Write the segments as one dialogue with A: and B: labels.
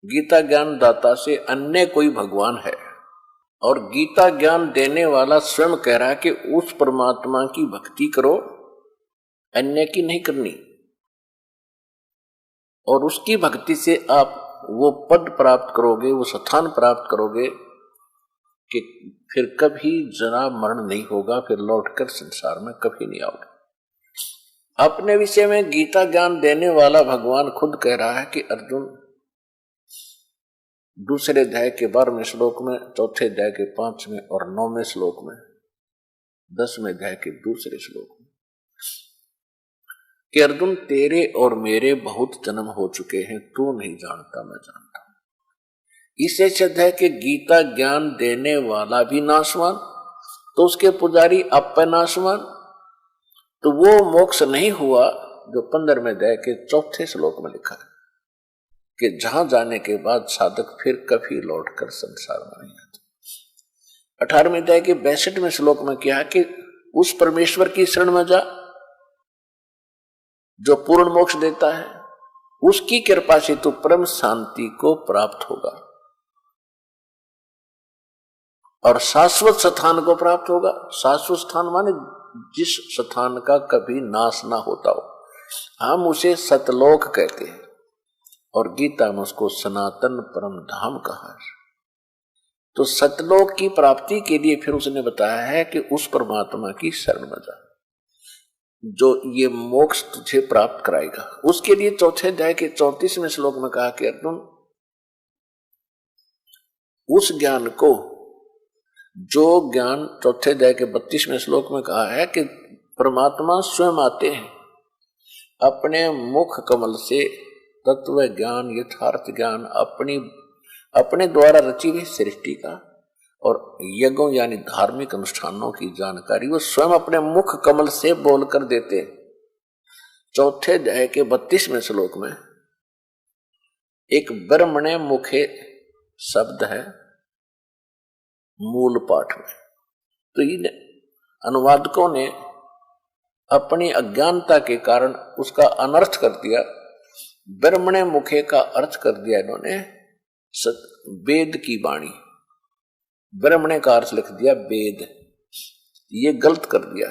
A: गीता ज्ञान दाता से अन्य कोई भगवान है, और गीता ज्ञान देने वाला स्वयं कह रहा है कि उस परमात्मा की भक्ति करो, अन्य की नहीं करनी। और उसकी भक्ति से आप वो पद प्राप्त करोगे, वो स्थान प्राप्त करोगे कि फिर कभी जरा मरण नहीं होगा, फिर लौटकर संसार में कभी नहीं आओगे। अपने विषय में गीता ज्ञान देने वाला भगवान खुद कह रहा है कि अर्जुन, दूसरे अध्याय के 12वें श्लोक में, चौथे अध्याय के 5वें और 9वें श्लोक में, 10वें अध्याय के दूसरे श्लोक में, कि अर्जुन तेरे और मेरे बहुत जन्म हो चुके हैं, तू नहीं जानता मैं जानता हूं। इससे सिद्ध है कि गीता ज्ञान देने वाला भी नाशवान, तो उसके पुजारी आप पे नाशवान, तो वो मोक्ष नहीं हुआ जो 15वें अध्याय के 4थे श्लोक में लिखा है कि जहां जाने के बाद साधक फिर कभी लौटकर संसार में नहीं आता। 18वें अध्याय के 62वें श्लोक में क्या है कि उस परमेश्वर की शरण में जा जो पूर्ण मोक्ष देता है, उसकी कृपा से तू परम शांति को प्राप्त होगा और शाश्वत स्थान को प्राप्त होगा। शाश्वत स्थान माने जिस स्थान का कभी नाश ना होता हो, हम उसे सतलोक कहते हैं, और गीता में उसको सनातन परम धाम कहा है। तो सतलोक की प्राप्ति के लिए फिर उसने बताया है कि उस परमात्मा की शरण में जा जो ये मोक्ष तुझे प्राप्त कराएगा। उसके लिए चौथे अध्याय के 34वें श्लोक में कहा कि अर्जुन, उस ज्ञान को, जो ज्ञान चौथे अध्याय के 32वें श्लोक में कहा है कि परमात्मा स्वयं आते हैं अपने मुख कमल से तत्व ज्ञान, यथार्थ ज्ञान, अपने द्वारा रची हुई सृष्टि का और यज्ञों यानी धार्मिक अनुष्ठानों की जानकारी वो स्वयं अपने मुख कमल से बोलकर देते। चौथे अध्याय के 32वें श्लोक में एक ब्रह्मणे मुखे शब्द है मूल पाठ में, तो इन अनुवादकों ने अपनी अज्ञानता के कारण उसका अनर्थ कर दिया। ब्रह्मणे मुखे का अर्थ कर दिया इन्होंने वेद की वाणी, ब्रह्मणे का अर्थ लिख दिया वेद, ये गलत कर दिया।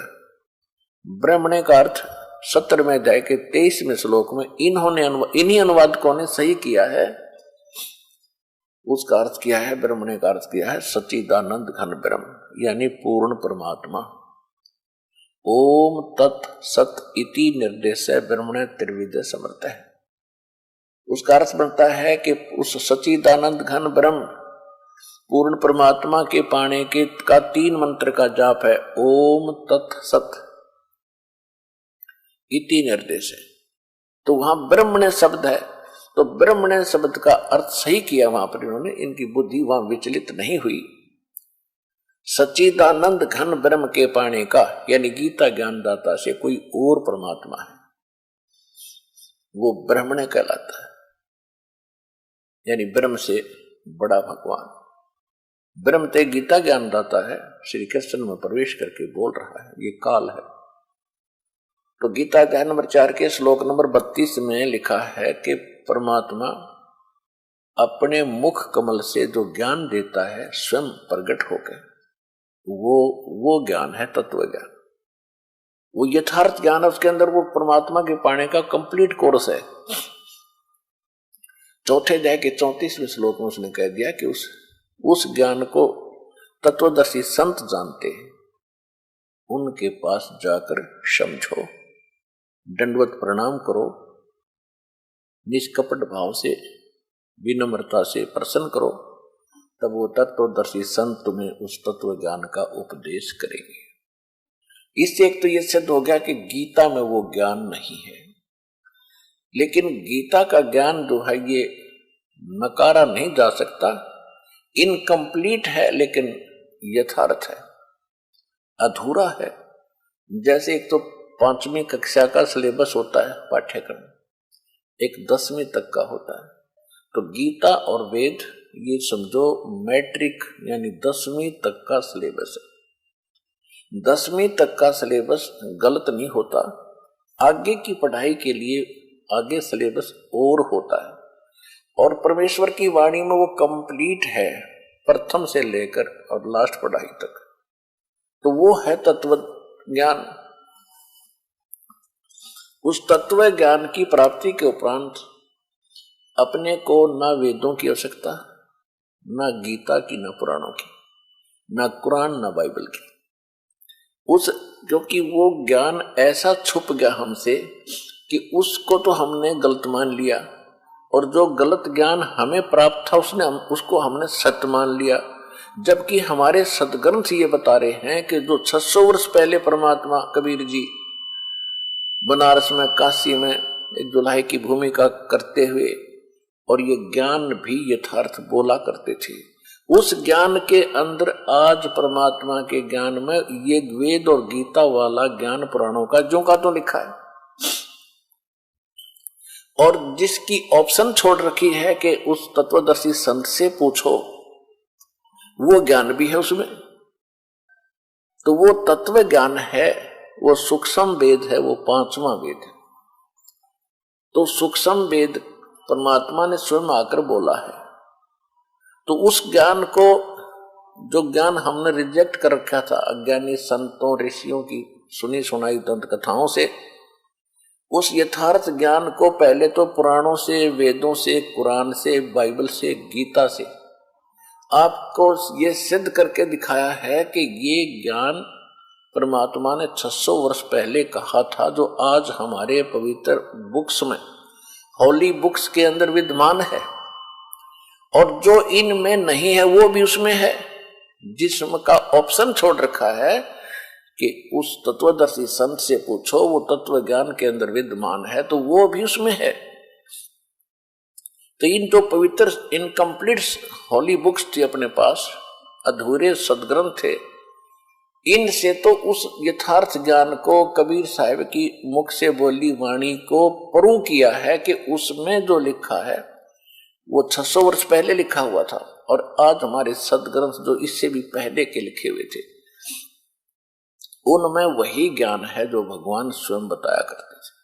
A: ब्रह्मणे का अर्थ 17वें अध्याय के 23वें श्लोक में इन्हीं अनुवादकों ने सही किया है, उसका अर्थ किया है, ब्रह्मणे का अर्थ किया है सच्चिदानंद घन ब्रह्म यानी पूर्ण परमात्मा। ओम तत् सत इति निर्देश ब्रह्मणे त्रिविध समर्थ है। उसका अर्थ बनता है कि उस सच्चिदानंद घन ब्रह्म पूर्ण परमात्मा के पाने के का 3 मंत्र का जाप है ओम तत् सत इति निर्देश है। तो वहां ब्रह्मणे शब्द है, तो ब्रह्मणे शब्द का अर्थ सही किया वहां पर इन्होंने, इनकी बुद्धि वहां विचलित नहीं हुई। सच्चिदानंद घन ब्रह्म के पाने का यानी गीता ज्ञानदाता से कोई और परमात्मा है, वो ब्रह्मणे कहलाता है, यानी ब्रह्म से बड़ा भगवान। ब्रह्म ते गीता ज्ञानदाता है, श्री कृष्ण में प्रवेश करके बोल रहा है, ये काल है। तो गीता अध्याय नंबर 4 के श्लोक नंबर 32 में लिखा है कि परमात्मा अपने मुख कमल से जो ज्ञान देता है स्वयं प्रकट होकर, वो ज्ञान है तत्व ज्ञान, वो यथार्थ ज्ञान है। उसके अंदर वो परमात्मा के पाने का कंप्लीट कोर्स है। चौथे अध्याय के 34वें श्लोक में उसने कह दिया कि उस ज्ञान को तत्वदर्शी संत जानते हैं, उनके पास जाकर समझो, दंडवत प्रणाम करो, निष्कपट भाव से विनम्रता से प्रसन्न करो, तब वो तत्वदर्शी संत तुम्हें उस तत्व ज्ञान का उपदेश करेंगे। इससे एक तो यह सिद्ध हो गया कि गीता में वो ज्ञान नहीं है, लेकिन गीता का ज्ञान जो है ये नकारा नहीं जा सकता, इनकम्प्लीट है लेकिन यथार्थ है, अधूरा है। जैसे एक तो 5वीं कक्षा का सिलेबस होता है पाठ्यक्रम, एक 10वीं तक का होता है, तो गीता और वेद ये समझो मैट्रिक यानी 10वीं तक का सिलेबस है। 10वीं तक का सिलेबस गलत नहीं होता, आगे की पढ़ाई के लिए आगे सिलेबस और होता है, और परमेश्वर की वाणी में वो कंप्लीट है, प्रथम से लेकर और लास्ट पढ़ाई तक। तो वो है तत्व ज्ञान। उस तत्व ज्ञान की प्राप्ति के उपरांत अपने को न वेदों की आवश्यकता, न गीता की, न पुराणों की, न कुरान, न बाइबल की। क्योंकि वो ज्ञान ऐसा छुप गया हमसे कि उसको तो हमने गलत मान लिया, और जो गलत ज्ञान हमें प्राप्त था उसको हमने सत्य मान लिया। जबकि हमारे सदग्रंथ ये बता रहे हैं कि जो 600 वर्ष पहले परमात्मा कबीर जी बनारस में, काशी में एक दुल्हाई की भूमिका करते हुए और ये ज्ञान भी यथार्थ बोला करते थे, उस ज्ञान के अंदर आज परमात्मा के ज्ञान में ये वेद और गीता वाला ज्ञान पुराणों का ज्यों का तो लिखा है। और जिसकी ऑप्शन छोड़ रखी है कि उस तत्वदर्शी संत से पूछो, वो ज्ञान भी है उसमें। तो वो तत्व ज्ञान है, वो सूक्ष्म वेद है, वो 5वां वेद है। तो सूक्ष्म वेद परमात्मा ने स्वयं आकर बोला है। तो उस ज्ञान को, जो ज्ञान हमने रिजेक्ट कर रखा था अज्ञानी संतों ऋषियों की सुनी सुनाई दंत कथाओं से, उस यथार्थ ज्ञान को पहले तो पुराणों से, वेदों से, कुरान से, बाइबल से, गीता से आपको ये सिद्ध करके दिखाया है कि ये ज्ञान परमात्मा ने 600 वर्ष पहले कहा था, जो आज हमारे पवित्र बुक्स में, होली बुक्स के अंदर विद्यमान है। और जो इनमें नहीं है वो भी उसमें है, जिसका ऑप्शन छोड़ रखा है कि उस तत्वदर्शी संत से पूछो, वो तत्व ज्ञान के अंदर विद्यमान है, तो वो भी उसमें है। तो इन जो पवित्र इनकम्प्लीट होली बुक्स थी अपने पास, अधूरे सदग्रंथ थे, इनसे तो उस यथार्थ ज्ञान को कबीर साहब की मुख से बोली वाणी को प्रूव किया है कि उसमें जो लिखा है वो 600 वर्ष पहले लिखा हुआ था। और आज हमारे सदग्रंथ जो इससे भी पहले के लिखे हुए थे, उनमें वही ज्ञान है जो भगवान स्वयं बताया करते थे।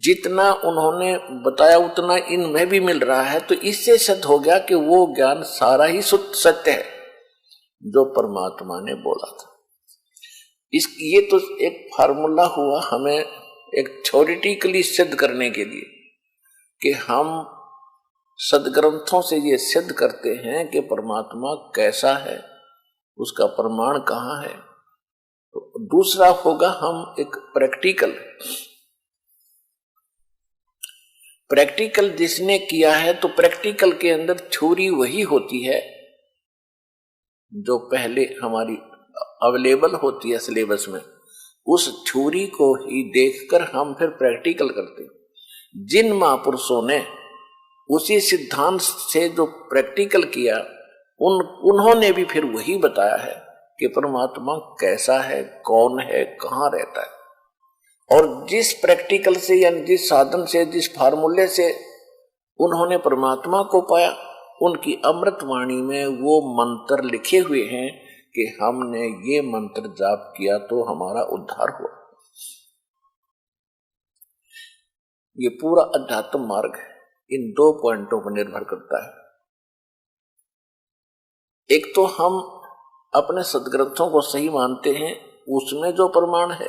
A: जितना उन्होंने बताया उतना इनमें भी मिल रहा है। तो इससे सिद्ध हो गया कि वो ज्ञान सारा ही शुद्ध सत्य है जो परमात्मा ने बोला था। ये तो एक फार्मूला हुआ हमें एक थ्योरेटिकली सिद्ध करने के लिए कि हम सदग्रंथों से ये सिद्ध करते हैं कि परमात्मा कैसा है, उसका प्रमाण कहाँ है। तो दूसरा होगा हम एक प्रैक्टिकल जिसने किया है। तो प्रैक्टिकल के अंदर थ्योरी वही होती है जो पहले हमारी अवेलेबल होती है सिलेबस में, उस थ्योरी को ही देखकर हम फिर प्रैक्टिकल करते हैं। जिन महापुरुषों ने उसी सिद्धांत से जो प्रैक्टिकल किया, उन्होंने भी फिर वही बताया है कि परमात्मा कैसा है, कौन है, कहाँ रहता है। और जिस प्रैक्टिकल से यानी जिस साधन से, जिस फार्मूले से उन्होंने परमात्मा को पाया, उनकी अमृत वाणी में वो मंत्र लिखे हुए हैं कि हमने ये मंत्र जाप किया तो हमारा उद्धार हुआ। ये पूरा अध्यात्म मार्ग है, इन 2 पॉइंटों पर निर्भर करता है। एक तो हम अपने सदग्रंथों को सही मानते हैं, उसमें जो प्रमाण है,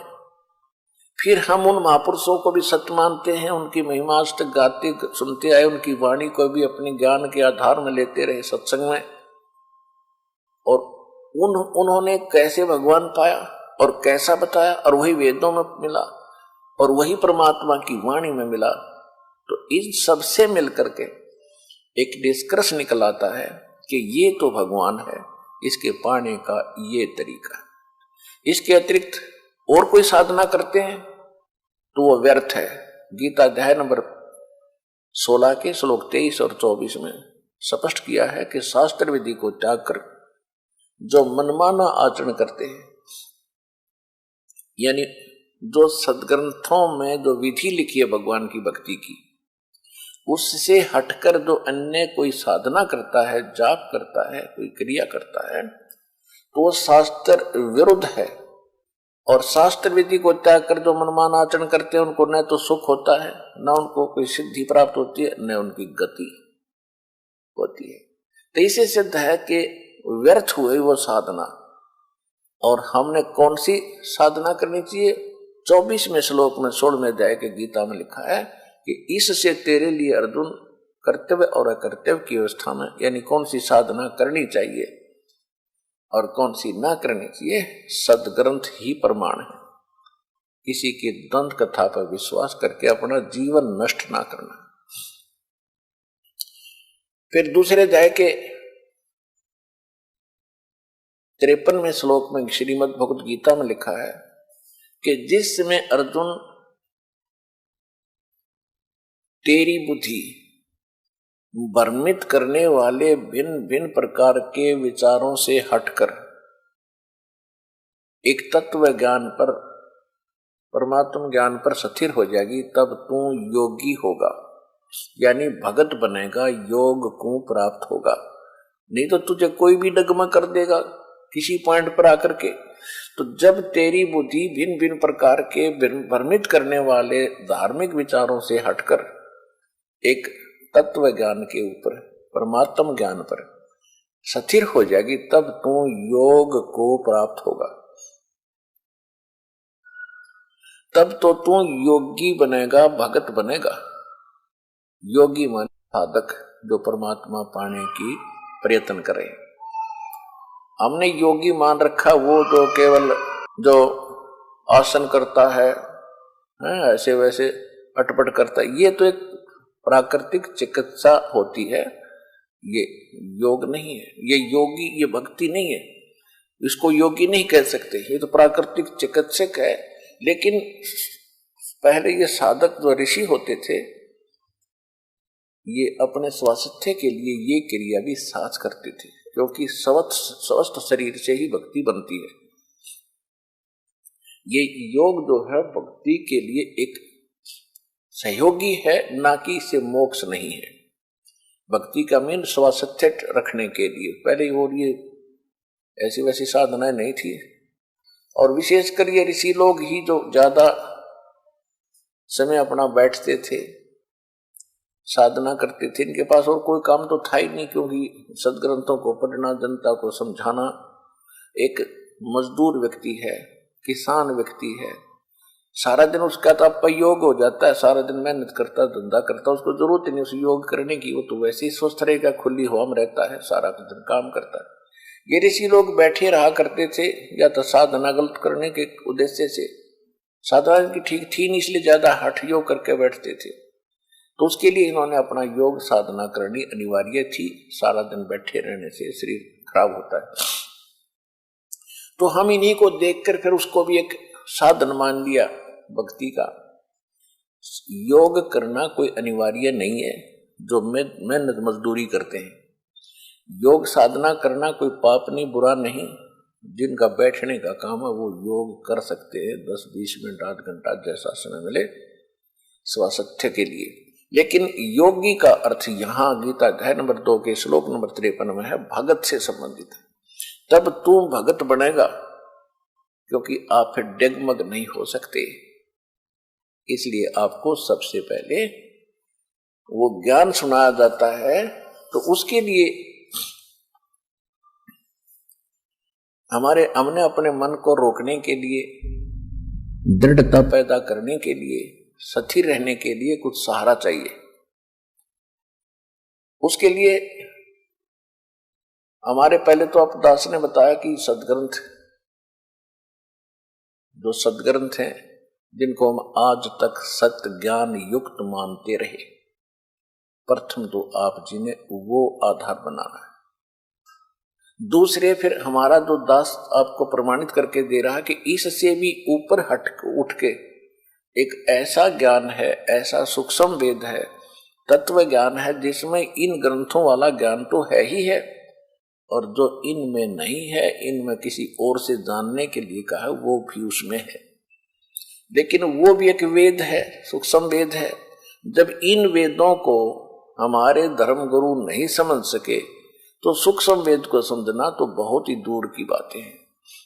A: फिर हम उन महापुरुषों को भी सत्य मानते हैं, उनकी महिमा आज तक गाते सुनते आए, उनकी वाणी को भी अपने ज्ञान के आधार में लेते रहे सत्संग में। और उन्होंने कैसे भगवान पाया और कैसा बताया, और वही वेदों में मिला और वही परमात्मा की वाणी में मिला। तो इन सबसे मिलकर के एक निष्कर्ष निकल आता है कि ये तो भगवान है, इसके पाने का ये तरीका। इसके अतिरिक्त और कोई साधना करते हैं तो वो व्यर्थ है। गीता अध्याय नंबर 16 के श्लोक 23 और 24 में स्पष्ट किया है कि शास्त्र विधि को त्याग कर जो मनमाना आचरण करते हैं, यानी जो सदग्रंथों में जो विधि लिखी है भगवान की भक्ति की, उससे हटकर जो अन्य कोई साधना करता है, जाप करता है, कोई क्रिया करता है, तो वो शास्त्र विरुद्ध है। और शास्त्र विधि को त्याग कर जो मनमान आचरण करते हैं, उनको न तो सुख होता है, न उनको कोई सिद्धि प्राप्त होती है, न उनकी गति। होती है। तो इसे सिद्ध है कि व्यर्थ हुए वो साधना। और हमने कौन सी साधना करनी चाहिए? 24वें श्लोक में 16वें अध्याय के गीता में लिखा है कि इससे तेरे लिए अर्जुन कर्तव्य और अकर्तव्य की अवस्था में, यानी कौन सी साधना करनी चाहिए और कौन सी ना करनी चाहिए, सदग्रंथ ही प्रमाण है। किसी की दंत कथा पर विश्वास करके अपना जीवन नष्ट ना करना। फिर दूसरे अध्याय के 53वें श्लोक में श्रीमद् भगवद गीता में लिखा है कि जिस समय अर्जुन तेरी बुद्धि भ्रमित करने वाले भिन्न भिन्न प्रकार के विचारों से हटकर एक तत्व ज्ञान पर, परमात्म ज्ञान पर स्थिर हो जाएगी, तब तू योगी होगा, यानी भगत बनेगा, योग को प्राप्त होगा। नहीं तो तुझे कोई भी डगमा कर देगा किसी पॉइंट पर आकर के। तो जब तेरी बुद्धि भिन्न भिन्न प्रकार के भ्रमित करने वाले धार्मिक विचारों से हटकर एक तत्व ज्ञान के ऊपर, परमात्म ज्ञान पर स्थिर हो जाएगी, तब तू योग को प्राप्त होगा। तब तो तू योगी बनेगा, भगत बनेगा। योगी मान साधक जो परमात्मा पाने की प्रयत्न करे। हमने योगी मान रखा वो जो केवल जो आसन करता है, ऐसे वैसे अटपट करता है, ये तो एक प्राकृतिक चिकित्सा होती है, ये योग नहीं है। ये योगी, ये भक्ति नहीं है, इसको योगी नहीं कह सकते, ये तो प्राकृतिक चिकित्सक है। लेकिन पहले ये साधक जो ऋषि होते थे, ये अपने स्वास्थ्य के लिए ये क्रिया भी साथ करते थे, क्योंकि स्वस्थ शरीर से ही भक्ति बनती है। ये योग जो है भक्ति के लिए एक सहयोगी है, ना कि इसे मोक्ष नहीं है। भक्ति का मीन स्वास्थ्य रखने के लिए, पहले और ये ऐसी वैसी साधनाएं नहीं थी। और विशेषकर ये ऋषि लोग ही जो ज्यादा समय अपना बैठते थे, साधना करते थे, इनके पास और कोई काम तो था ही नहीं, क्योंकि सदग्रंथों को पढ़ना, जनता को समझाना। एक मजदूर व्यक्ति है, किसान व्यक्ति है, सारा दिन उसका तो अपयोग हो जाता है, सारा दिन मेहनत करता, धंधा करता, उसको जरूरत ही नहीं उस योग करने की, वो तो वैसे ही स्वस्थ रहेगा, खुली हवा में रहता है, सारा दिन काम करता है। ये ऋषि लोग बैठे रहा करते थे, या तो साधना गलत करने के उद्देश्य से, साधना की ठीक थी नहीं इसलिए ज्यादा हठ योग करके बैठते थे। तो उसके लिए इन्होंने अपना योग साधना करनी अनिवार्य थी, सारा दिन बैठे रहने से शरीर खराब होता है। तो हम इन्हीं को देखकर फिर उसको भी एक साधन मान लिया भक्ति का। योग करना कोई अनिवार्य नहीं है, जो मेहनत मजदूरी करते हैं। योग साधना करना कोई पाप नहीं, बुरा नहीं। जिनका बैठने का काम है वो योग कर सकते हैं, 10-20 मिनट, आध घंटा, जैसा समय मिले स्वास्थ्य के लिए। लेकिन योगी का अर्थ यहाँ गीता अध्याय नंबर 2 के श्लोक नंबर 53 में है, भगत से संबंधित है। तब तू भगत बनेगा, क्योंकि आप फिर डगमग नहीं हो सकते। इसलिए आपको सबसे पहले वो ज्ञान सुनाया जाता है, तो उसके लिए हमने अपने मन को रोकने के लिए, दृढ़ता पैदा करने के लिए, स्थिर रहने के लिए कुछ सहारा चाहिए। उसके लिए हमारे पहले तो अपदास ने बताया कि सदग्रंथ, जो सदग्रंथ हैं जिनको हम आज तक सत्य ज्ञान युक्त मानते रहे, प्रथम तो आप जिन्हें वो आधार बनाना है। दूसरे फिर हमारा जो दास आपको प्रमाणित करके दे रहा है कि इससे भी ऊपर उठ के एक ऐसा ज्ञान है, ऐसा सूक्ष्म वेद है, तत्व ज्ञान है, जिसमें इन ग्रंथों वाला ज्ञान तो है ही है, और जो इनमें नहीं है, इनमें किसी और से जानने के लिए कहा है, वो भी उसमें है। लेकिन वो भी एक वेद है, सूक्ष्म वेद है। जब इन वेदों को हमारे धर्म गुरु नहीं समझ सके, तो सूक्ष्म वेद को समझना तो बहुत ही दूर की बातें हैं।